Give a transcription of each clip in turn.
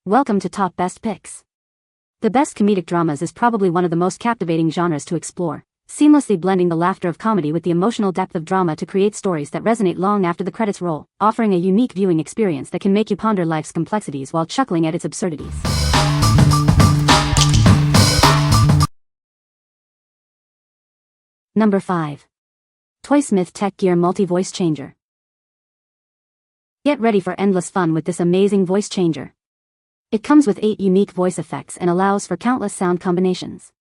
Welcome to Top Best Picks. The best comedic dramas is probably one of the most captivating genres to explore, seamlessly blending the laughter of comedy with the emotional depth of drama to create stories that resonate long after the credits roll, offering a unique viewing experience that can make you ponder life's complexities while chuckling at its absurdities. Number 5. Toysmith Tech Gear Multi-Voice Changer. Get ready for endless fun with this amazing voice changer. It comes with 8 unique voice effects and allows for countless sound combinations.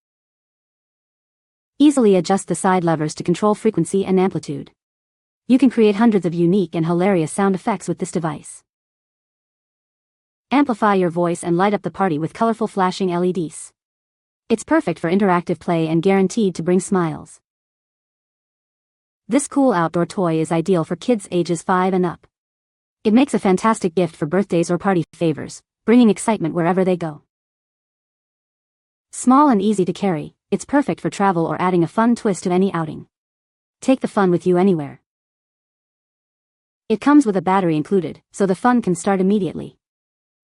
Easily adjust the side levers to control frequency and amplitude. You can create hundreds of unique and hilarious sound effects with this device. Amplify your voice and light up the party with colorful flashing LEDs. It's perfect for interactive play and guaranteed to bring smiles. This cool outdoor toy is ideal for kids ages 5 and up. It makes a fantastic gift for birthdays or party favors, bringing excitement wherever they go. Small and easy to carry, it's perfect for travel or adding a fun twist to any outing. Take the fun with you anywhere. It comes with a battery included, so the fun can start immediately.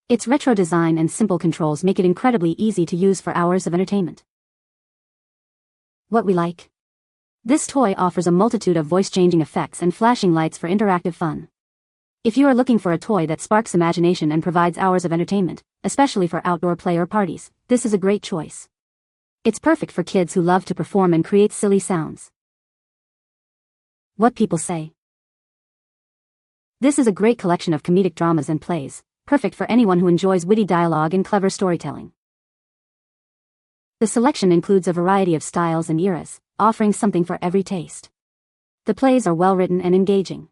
Its retro design and simple controls make it incredibly easy to use for hours of entertainment. What we like? This toy offers a multitude of voice-changing effects and flashing lights for interactive fun. If you are looking for a toy that sparks imagination and provides hours of entertainment, especially for outdoor play or parties, this is a great choice. It's perfect for kids who love to perform and create silly sounds. What people say. This is a great collection of comedic dramas and plays, perfect for anyone who enjoys witty dialogue and clever storytelling. The selection includes a variety of styles and eras, offering something for every taste. The plays are well written and engaging.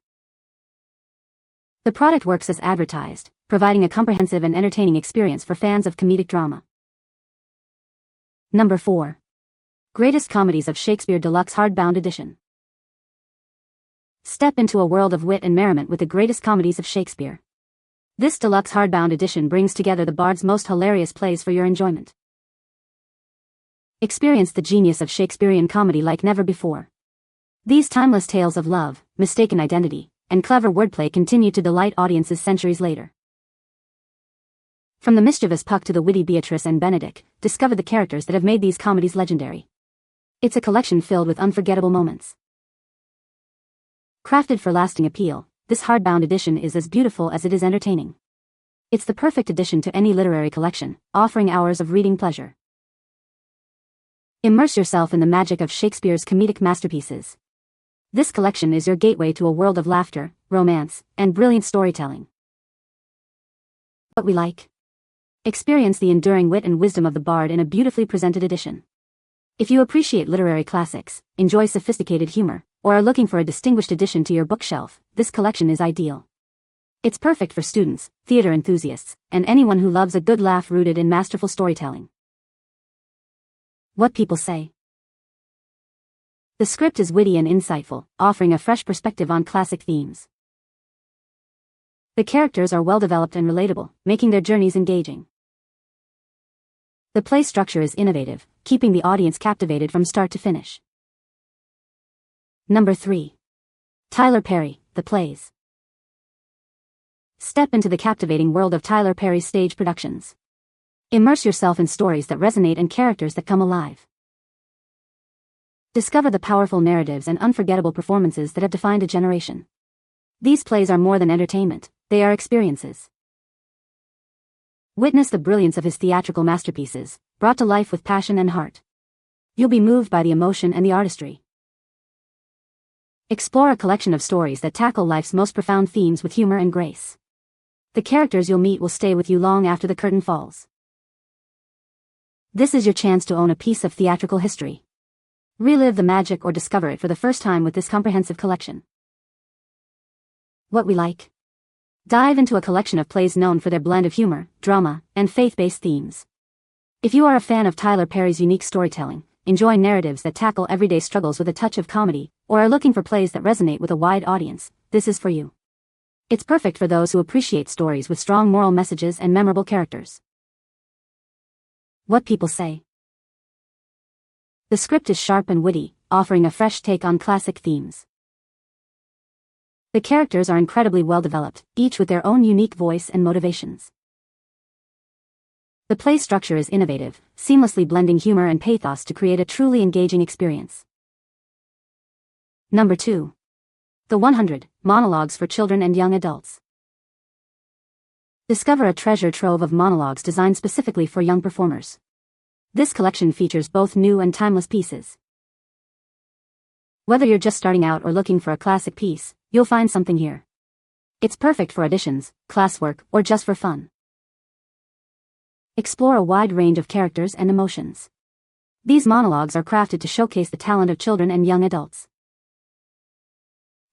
The product works as advertised, providing a comprehensive and entertaining experience for fans of comedic drama. Number 4. Greatest Comedies of Shakespeare Deluxe Hardbound Edition. Step into a world of wit and merriment with the greatest comedies of Shakespeare. This deluxe hardbound edition brings together the bard's most hilarious plays for your enjoyment. Experience the genius of Shakespearean comedy like never before. These timeless tales of love, mistaken identity, and clever wordplay continue to delight audiences centuries later. From the mischievous Puck to the witty Beatrice and Benedick, discover the characters that have made these comedies legendary. It's a collection filled with unforgettable moments. Crafted for lasting appeal, this hardbound edition is as beautiful as it is entertaining. It's the perfect addition to any literary collection, offering hours of reading pleasure. Immerse yourself in the magic of Shakespeare's comedic masterpieces. This collection is your gateway to a world of laughter, romance, and brilliant storytelling. What we like? Experience the enduring wit and wisdom of the bard in a beautifully presented edition. If you appreciate literary classics, enjoy sophisticated humor, or are looking for a distinguished addition to your bookshelf, this collection is ideal. It's perfect for students, theater enthusiasts, and anyone who loves a good laugh rooted in masterful storytelling. What people say. The script is witty and insightful, offering a fresh perspective on classic themes. The characters are well developed and relatable, making their journeys engaging. The play structure is innovative, keeping the audience captivated from start to finish. Number 3. Tyler Perry, The Plays. Step into the captivating world of Tyler Perry's stage productions. Immerse yourself in stories that resonate and characters that come alive. Discover the powerful narratives and unforgettable performances that have defined a generation. These plays are more than entertainment, they are experiences. Witness the brilliance of his theatrical masterpieces, brought to life with passion and heart. You'll be moved by the emotion and the artistry. Explore a collection of stories that tackle life's most profound themes with humor and grace. The characters you'll meet will stay with you long after the curtain falls. This is your chance to own a piece of theatrical history. Relive the magic or discover it for the first time with this comprehensive collection. What we like? Dive into a collection of plays known for their blend of humor, drama, and faith-based themes. If you are a fan of Tyler Perry's unique storytelling, enjoy narratives that tackle everyday struggles with a touch of comedy, or are looking for plays that resonate with a wide audience, this is for you. It's perfect for those who appreciate stories with strong moral messages and memorable characters. What people say. The script is sharp and witty, offering a fresh take on classic themes. The characters are incredibly well developed, each with their own unique voice and motivations. The play structure is innovative, seamlessly blending humor and pathos to create a truly engaging experience. Number 2. The 100 Monologues for Children and Young Adults. Discover a treasure trove of monologues designed specifically for young performers. This collection features both new and timeless pieces. Whether you're just starting out or looking for a classic piece, you'll find something here. It's perfect for auditions, classwork, or just for fun. Explore a wide range of characters and emotions. These monologues are crafted to showcase the talent of children and young adults.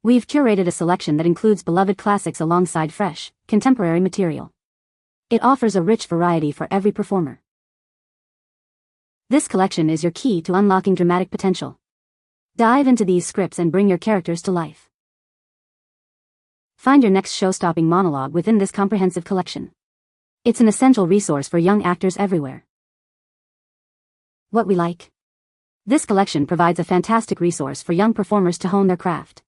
We've curated a selection that includes beloved classics alongside fresh, contemporary material. It offers a rich variety for every performer. This collection is your key to unlocking dramatic potential. Dive into these scripts and bring your characters to life. Find your next show-stopping monologue within this comprehensive collection. It's an essential resource for young actors everywhere. What we like. This collection provides a fantastic resource for young performers to hone their craft.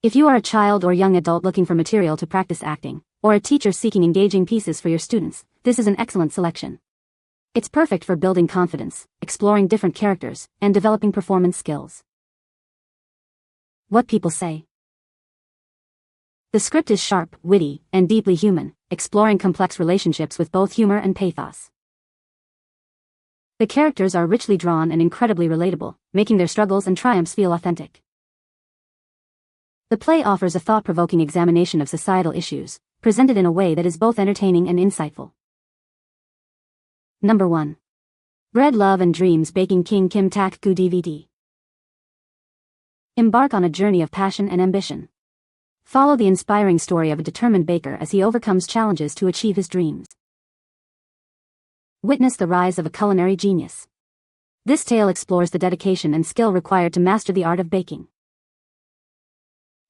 If you are a child or young adult looking for material to practice acting, or a teacher seeking engaging pieces for your students, this is an excellent selection. It's perfect for building confidence, exploring different characters, and developing performance skills. What people say. The script is sharp, witty, and deeply human, exploring complex relationships with both humor and pathos. The characters are richly drawn and incredibly relatable, making their struggles and triumphs feel authentic. The play offers a thought-provoking examination of societal issues, presented in a way that is both entertaining and insightful. Number 1. Bread, Love and Dreams Baking King Kim Tak-gu DVD. Embark on a journey of passion and ambition. Follow the inspiring story of a determined baker as he overcomes challenges to achieve his dreams. Witness the rise of a culinary genius. This tale explores the dedication and skill required to master the art of baking.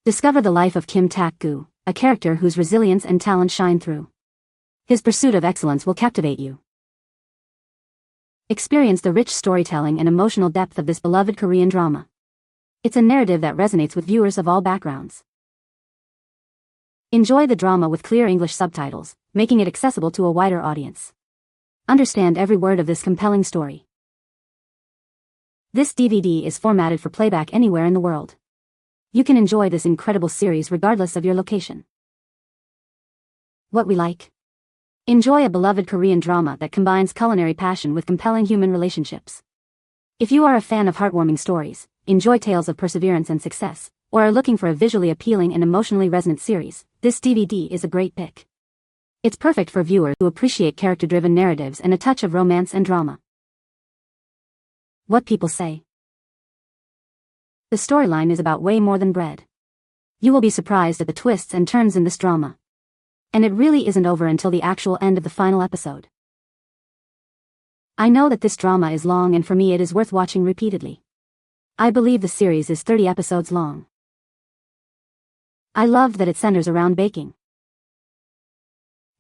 Discover the life of Kim Tak-gu, a character whose resilience and talent shine through. His pursuit of excellence will captivate you. Experience the rich storytelling and emotional depth of this beloved Korean drama. It's a narrative that resonates with viewers of all backgrounds. Enjoy the drama with clear English subtitles, making it accessible to a wider audience. Understand every word of this compelling story. This DVD is formatted for playback anywhere in the world. You can enjoy this incredible series regardless of your location. What we like. Enjoy a beloved Korean drama that combines culinary passion with compelling human relationships. If you are a fan of heartwarming stories, enjoy tales of perseverance and success, or are looking for a visually appealing and emotionally resonant series, this DVD is a great pick. It's perfect for viewers who appreciate character-driven narratives and a touch of romance and drama. What people say. The storyline is about way more than bread. You will be surprised at the twists and turns in this drama. And it really isn't over until the actual end of the final episode. I know that this drama is long, and for me it is worth watching repeatedly. I believe the series is 30 episodes long. I loved that it centers around baking.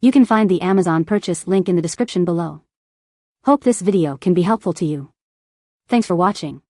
You can find the Amazon purchase link in the description below. Hope this video can be helpful to you. Thanks for watching.